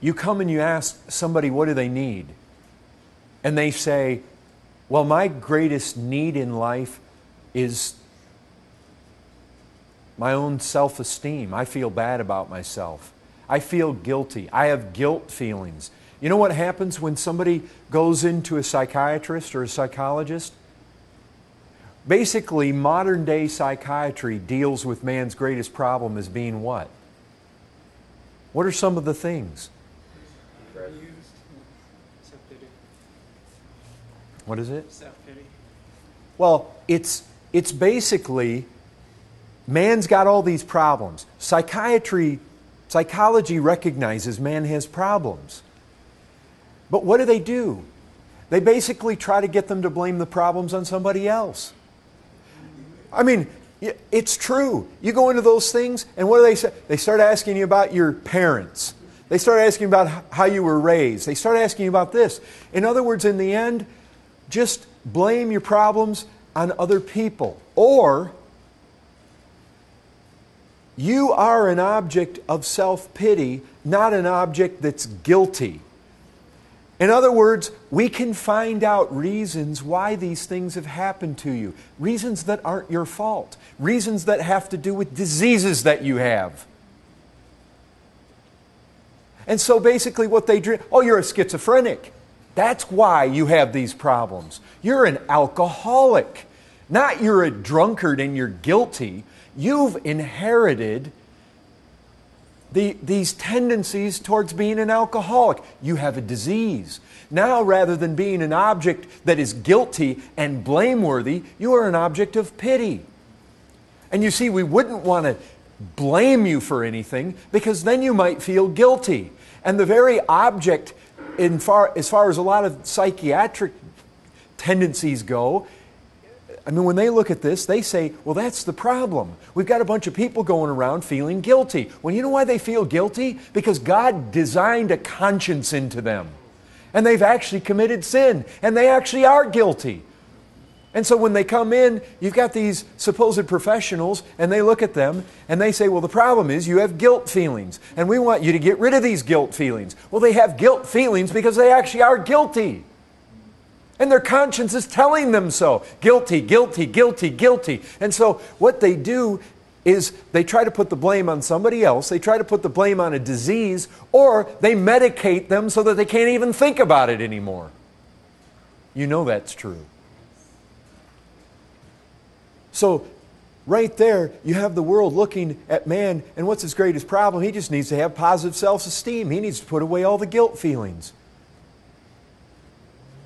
You come and you ask somebody, what do they need? And they say, well, my greatest need in life is my own self-esteem. I feel bad about myself. I feel guilty. I have guilt feelings. You know what happens when somebody goes into a psychiatrist or a psychologist? Basically, modern day psychiatry deals with man's greatest problem as being what? What are some of the things? What is it? Self-pity. Well, it's basically, man's got all these problems. Psychology recognizes man has problems. But what do? They basically try to get them to blame the problems on somebody else. I mean, it's true. You go into those things, and what do they say? They start asking you about your parents. They start asking about how you were raised. They start asking you about this. In other words, in the end, just blame your problems on other people. Or you are an object of self-pity, not an object that's guilty. In other words, we can find out reasons why these things have happened to you. Reasons that aren't your fault. Reasons that have to do with diseases that you have. And so basically what they dream, oh, you're a schizophrenic. That's why you have these problems. You're an alcoholic. Not you're a drunkard and you're guilty. You've inherited these tendencies towards being an alcoholic. You have a disease. Now, rather than being an object that is guilty and blameworthy, you are an object of pity. And you see, we wouldn't want to blame you for anything because then you might feel guilty. And the very object, as far as a lot of psychiatric tendencies go, I mean, when they look at this, they say, well, that's the problem. We've got a bunch of people going around feeling guilty. Well, you know why they feel guilty? Because God designed a conscience into them. And they've actually committed sin. And they actually are guilty. And so when they come in, you've got these supposed professionals, and they look at them, and they say, well, the problem is you have guilt feelings. And we want you to get rid of these guilt feelings. Well, they have guilt feelings because they actually are guilty. And their conscience is telling them so. Guilty, guilty, guilty, guilty. And so what they do is they try to put the blame on somebody else. They try to put the blame on a disease, or they medicate them so that they can't even think about it anymore. You know that's true. So right there, you have the world looking at man, and what's his greatest problem? He just needs to have positive self-esteem. He needs to put away all the guilt feelings.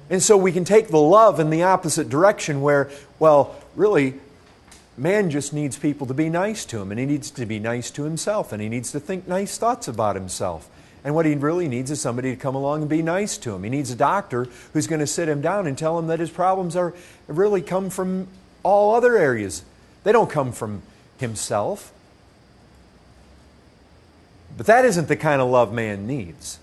And so we can take the love in the opposite direction where, well, really, man just needs people to be nice to him, and he needs to be nice to himself, and he needs to think nice thoughts about himself. And what he really needs is somebody to come along and be nice to him. He needs a doctor who's going to sit him down and tell him that his problems really come from all other areas. They don't come from himself. But that isn't the kind of love man needs.